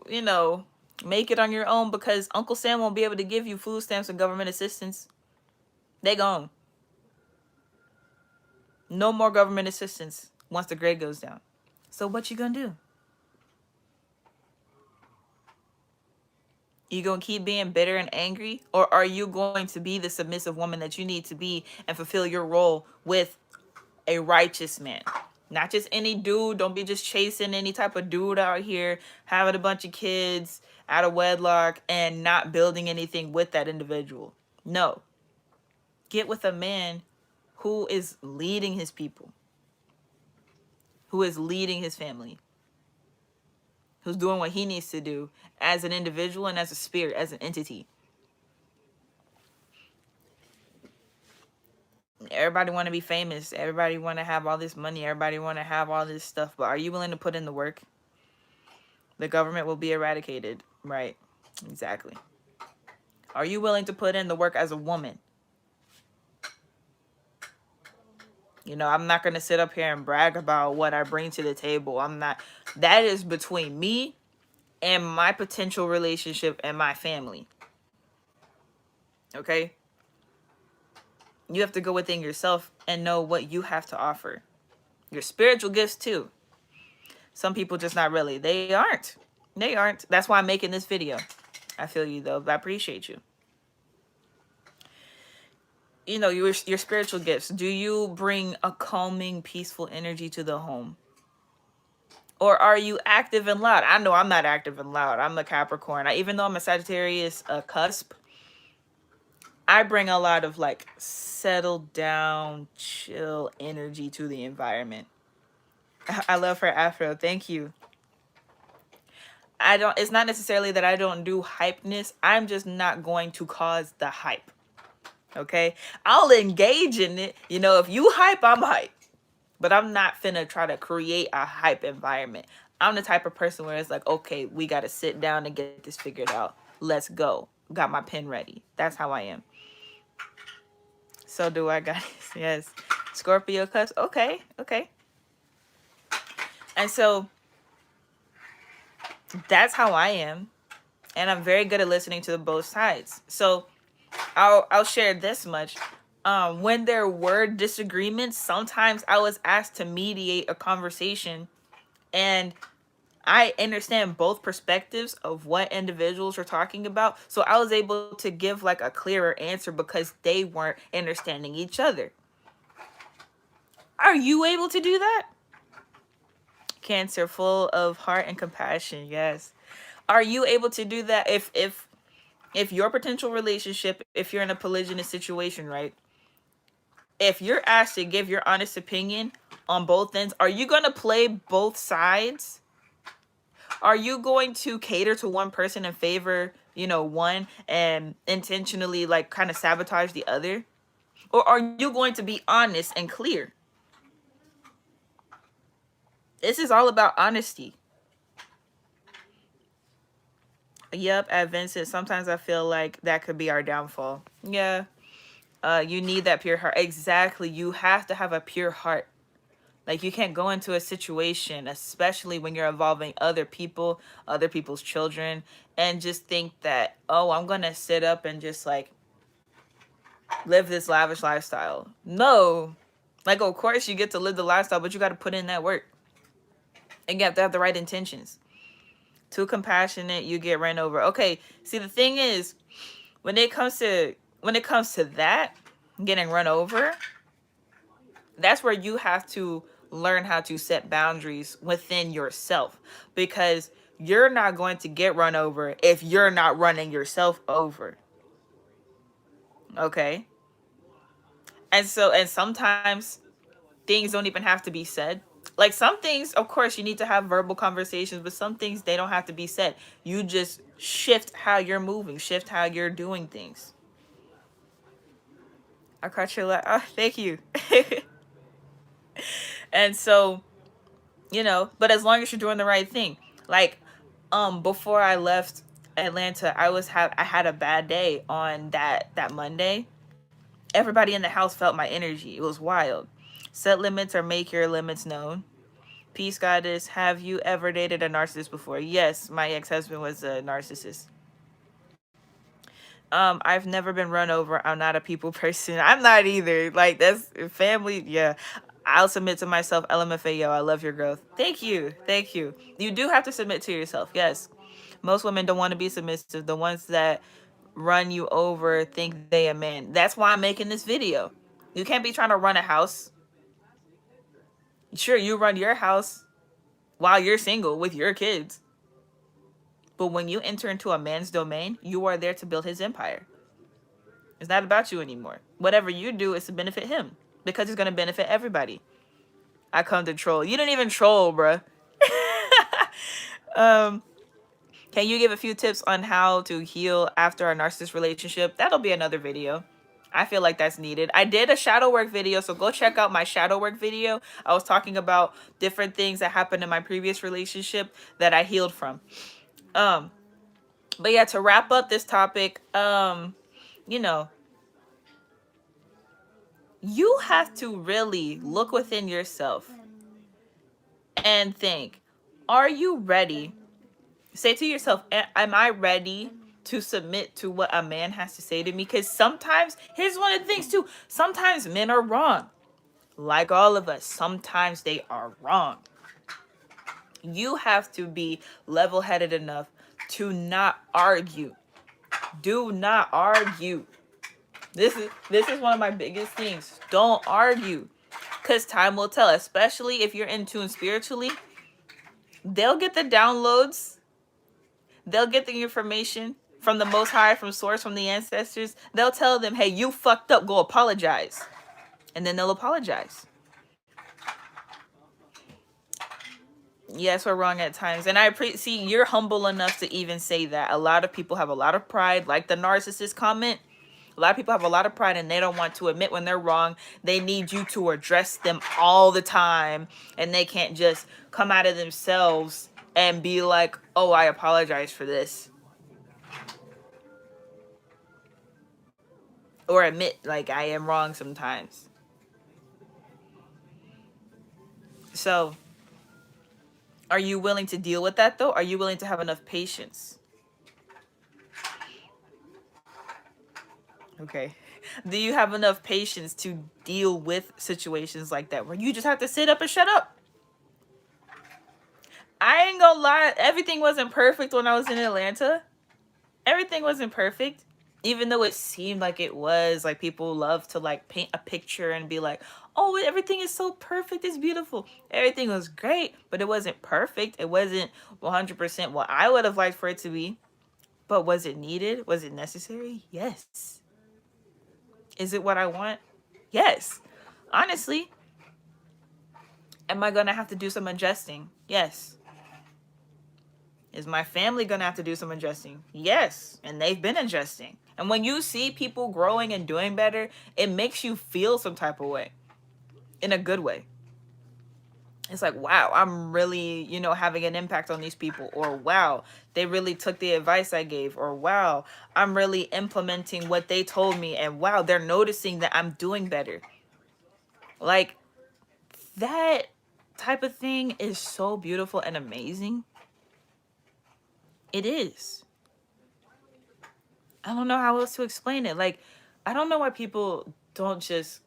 to, make it on your own, because Uncle Sam won't be able to give you food stamps and government assistance. They gone. No more government assistance once the grade goes down. So what you gonna do? You gonna keep being bitter and angry, or are you going to be the submissive woman that you need to be and fulfill your role with a righteous man? Not just any dude. Don't be just chasing any type of dude out here, having a bunch of kids out of wedlock and not building anything with that individual. No. Get with a man who is leading his people, who is leading his family, who's doing what he needs to do as an individual and as a spirit, as an entity. Everybody want to be famous. Everybody want to have all this money. Everybody want to have all this stuff. But are you willing to put in the work? The government will be eradicated. Right. Exactly. Are you willing to put in the work as a woman? I'm not going to sit up here and brag about what I bring to the table. I'm not. That is between me and my potential relationship and my family. Okay? You have to go within yourself and know what you have to offer. Your spiritual gifts too. Some people just not really. They aren't. They aren't. That's why I'm making this video. I feel you though. I appreciate you. Your spiritual gifts. Do you bring a calming, peaceful energy to the home? Or are you active and loud? I know I'm not active and loud. I'm a Capricorn. Even though I'm a Sagittarius, a cusp, I bring a lot of like settled down, chill energy to the environment. I love her afro. Thank you. It's not necessarily that I don't do hypeness. I'm just not going to cause the hype. Okay? I'll engage in it. If you hype, I'm hype. But I'm not finna try to create a hype environment. I'm the type of person where it's like, okay, we got to sit down and get this figured out. Let's go. Got my pen ready. That's how I am. So do I, guys. Yes. Scorpio cusp. Okay. And so that's how I am. And I'm very good at listening to both sides. So I'll share this much. When there were disagreements, sometimes I was asked to mediate a conversation, and I understand both perspectives of what individuals are talking about. So I was able to give like a clearer answer because they weren't understanding each other. Are you able to do that? Cancer, full of heart and compassion. Yes. Are you able to do that if your potential relationship, if you're in a polygynous situation, right? If you're asked to give your honest opinion on both ends, are you going to play both sides? Are you going to cater to one person and favor, one and intentionally like kind of sabotage the other? Or are you going to be honest and clear? This is all about honesty. Yep, at Vincent, sometimes I feel like that could be our downfall. Yeah. You need that pure heart. Exactly. You have to have a pure heart. Like, you can't go into a situation, especially when you're involving other people, other people's children, and just think that, oh, I'm going to sit up and just like live this lavish lifestyle. No. Like, of course you get to live the lifestyle, but you got to put in that work. And you have to have the right intentions. Too compassionate, you get ran over. Okay, see, the thing is, when it comes to that, getting run over, that's where you have to learn how to set boundaries within yourself, because you're not going to get run over if you're not running yourself over. Okay? And sometimes things don't even have to be said. Like, some things, of course, you need to have verbal conversations, but some things, they don't have to be said. You just shift how you're moving, shift how you're doing things. I caught your laugh. Oh, thank you. And so, but as long as you're doing the right thing. Like, before I left Atlanta, I had a bad day on that Monday. Everybody in the house felt my energy. It was wild. Set limits or make your limits known. Peace goddess, have you ever dated a narcissist before? Yes, my ex-husband was a narcissist. I've never been run over. I'm not a people person. I'm not either. Like, that's family. Yeah. I'll submit to myself. LMFAO, I love your growth. Thank you. Thank you. You do have to submit to yourself. Yes. Most women don't want to be submissive. The ones that run you over think they a man. That's why I'm making this video. You can't be trying to run a house. Sure, you run your house while you're single with your kids. But when you enter into a man's domain, you are there to build his empire. It's not about you anymore. Whatever you do is to benefit him because it's going to benefit everybody. I come to troll. You didn't even troll, bruh. Can you give a few tips on how to heal after a narcissist relationship? That'll be another video. I feel like that's needed. I did a shadow work video, so go check out my shadow work video. I was talking about different things that happened in my previous relationship that I healed from. But yeah, to wrap up this topic, you know, you have to really look within yourself and think, are you ready? Say to yourself, am I ready to submit to what a man has to say to me? Because sometimes, here's one of the things too, sometimes men are wrong. Like all of us, sometimes they are wrong. You have to be level-headed enough to not argue. Do not argue. This is one of my biggest things. Don't argue. Because time will tell, especially if you're in tune spiritually. They'll get the downloads. They'll get the information from the Most High, from source, from the ancestors. They'll tell them, hey, you fucked up, go apologize. And then they'll apologize. Yes, we're wrong at times. And I see you're humble enough to even say that. A lot of people have a lot of pride, like the narcissist comment. A lot of people have a lot of pride and they don't want to admit when they're wrong. They need you to address them all the time. And they can't just come out of themselves and be like, oh, I apologize for this. Or admit, like, I am wrong sometimes. So, are you willing to deal with that, though? Are you willing to have enough patience? Okay. Do you have enough patience to deal with situations like that where you just have to sit up and shut up? I ain't gonna lie, everything wasn't perfect when I was in Atlanta. Everything wasn't perfect. Even though it seemed like it was, like people love to like paint a picture and be like, oh, everything is so perfect, it's beautiful. Everything was great, but it wasn't perfect. It wasn't 100% what I would have liked for it to be. But was it needed? Was it necessary? Yes. Is it what I want? Yes. Honestly. Am I gonna have to do some adjusting? Yes. Is my family gonna have to do some adjusting? Yes. And they've been adjusting. And when you see people growing and doing better, it makes you feel some type of way. In a good way. It's like, wow, I'm really, having an impact on these people. Or wow, they really took the advice I gave. Or wow, I'm really implementing what they told me. And wow, they're noticing that I'm doing better. Like, that type of thing is so beautiful and amazing. It is. I don't know how else to explain it. Like, I don't know why people don't just,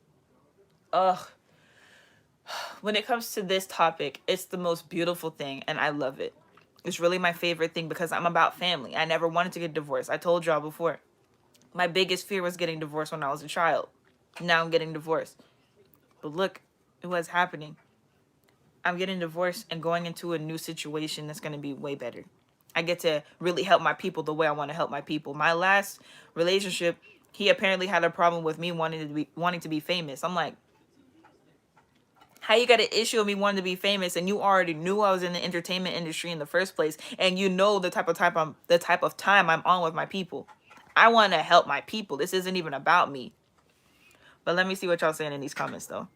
when it comes to this topic, it's the most beautiful thing and I love it. It's really my favorite thing because I'm about family. I never wanted to get divorced. I told y'all before. My biggest fear was getting divorced when I was a child. Now I'm getting divorced. But look at what's happening. I'm getting divorced and going into a new situation that's going to be way better. I get to really help my people the way I want to help my people. My last relationship, he apparently had a problem with me wanting to be famous. I'm like, how you got an issue with me wanting to be famous and you already knew I was in the entertainment industry in the first place and you know the type of time I'm on with my people. I want to help my people. This isn't even about me. But let me see what y'all saying in these comments though.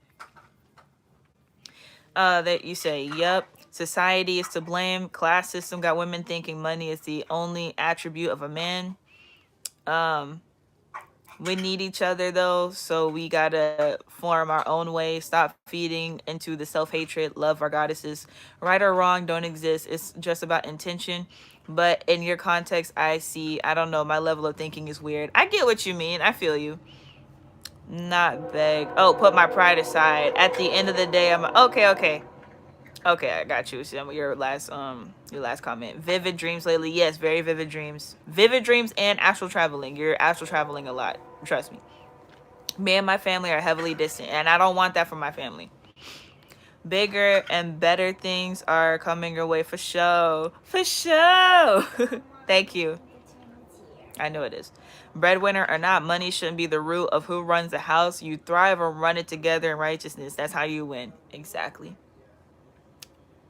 That you say, yep, society is to blame. Class system got women thinking money is the only attribute of a man. We need each other though, so we gotta form our own way. Stop feeding into the self-hatred. Love our goddesses. Right or wrong don't exist. It's just about intention. But in your context, I see, I don't know, my level of thinking is weird. I get what you mean. I feel you. Not beg. Oh, put my pride aside. At the end of the day, I'm okay, okay. Okay, I got you. So your last comment. Vivid dreams lately. Yes, very vivid dreams. Vivid dreams and astral traveling. You're astral traveling a lot. Trust me. Me and my family are heavily distant, and I don't want that for my family. Bigger and better things are coming your way for sure. For sure. Thank you. I know it is. Breadwinner or not, money shouldn't be the root of who runs the house. You thrive or run it together in righteousness. That's how you win. Exactly.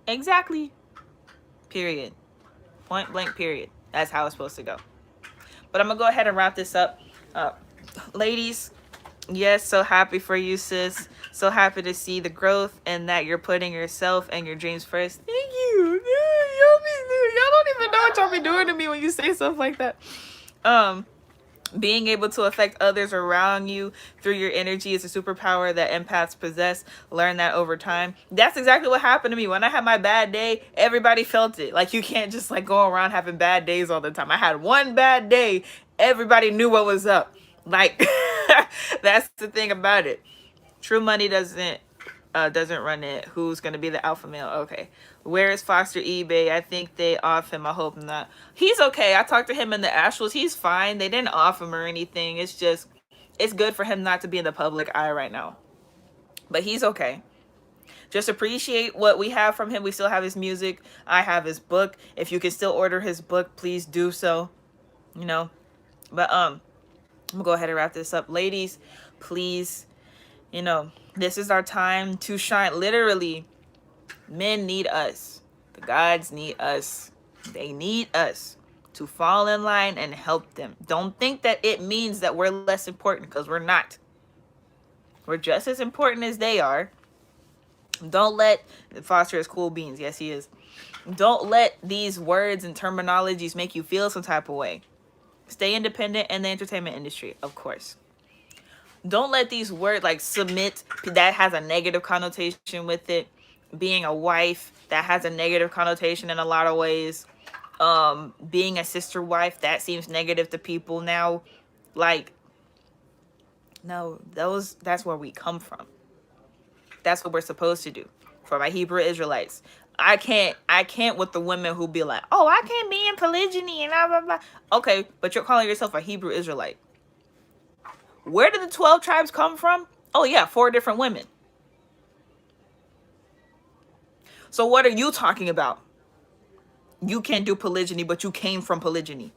Exactly. Period. Point blank, period. That's how it's supposed to go. But I'm going to go ahead and wrap this up. Ladies, yes, so happy for you, sis. So happy to see the growth and that you're putting yourself and your dreams first. Thank you. Y'all don't even know what y'all be doing to me when you say stuff like that. Being able to affect others around you through your energy is a superpower that empaths possess. Learn that over time. That's exactly what happened to me. When I had my bad day, everybody felt it. Like, you can't just like go around having bad days all the time. I had one bad day, everybody knew what was up. Like, that's the thing about it. True money doesn't run it. Who's gonna be the alpha male? Okay. Where is Foster eBay? I think they off him. I hope not. He's okay. I talked to him in the astrals. He's fine. They didn't off him or anything. It's just, it's good for him not to be in the public eye right now. But he's okay. Just appreciate what we have from him. We still have his music. I have his book. If you can still order his book, please do so. You know. But I'm gonna go ahead and wrap this up. Ladies, please, you know, this is our time to shine. Literally, men need us. The gods need us. They need us to fall in line and help them. Don't think that it means that we're less important, because we're not. We're just as important as they are. Don't let Foster is cool beans. Yes, he is. Don't let these words and terminologies make you feel some type of way. Stay independent in the entertainment industry, of course. Don't let these words like submit, that has a negative connotation with it. Being a wife, that has a negative connotation in a lot of ways. Being a sister wife, that seems negative to people now. Like, no, that's where we come from. That's what we're supposed to do. For my Hebrew Israelites, I can't with the women who be like, oh, I can't be in polygyny and blah blah blah. Okay, but you're calling yourself a Hebrew Israelite. Where did the 12 tribes come from? Oh yeah, 4 different women. So what are you talking about? You can't do polygyny, but you came from polygyny.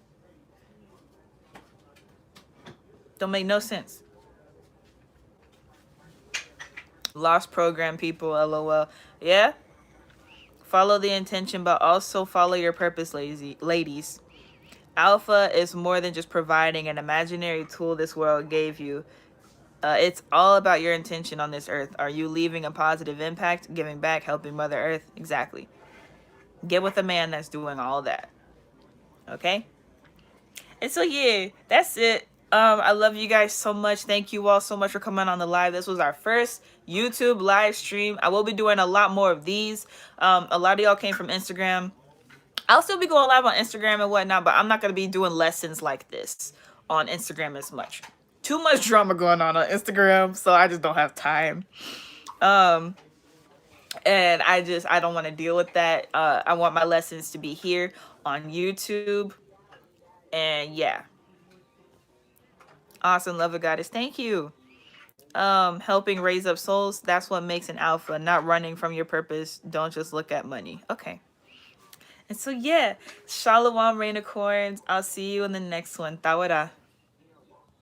Don't make no sense. Lost program people, LOL. Yeah? Follow the intention, but also follow your purpose, ladies. Alpha is more than just providing an imaginary tool this world gave you. It's all about your intention on this earth. Are you leaving a positive impact, giving back, helping Mother Earth? Exactly. Get with a man that's doing all that. Okay? And so, yeah, that's it. I love you guys so much. Thank you all so much for coming on the live. This was our first YouTube live stream. I will be doing a lot more of these. A lot of y'all came from Instagram. I'll still be going live on Instagram and whatnot, but I'm not going to be doing lessons like this on Instagram as much. Too much drama going on Instagram, so I just don't have time. And I don't want to deal with that. I want my lessons to be here on YouTube. And yeah. Awesome, love of goddess. Thank you. Helping raise up souls. That's what makes an alpha. Not running from your purpose. Don't just look at money. Okay. And so, yeah, Shalom, Rainicorns. I'll see you in the next one. Tawara.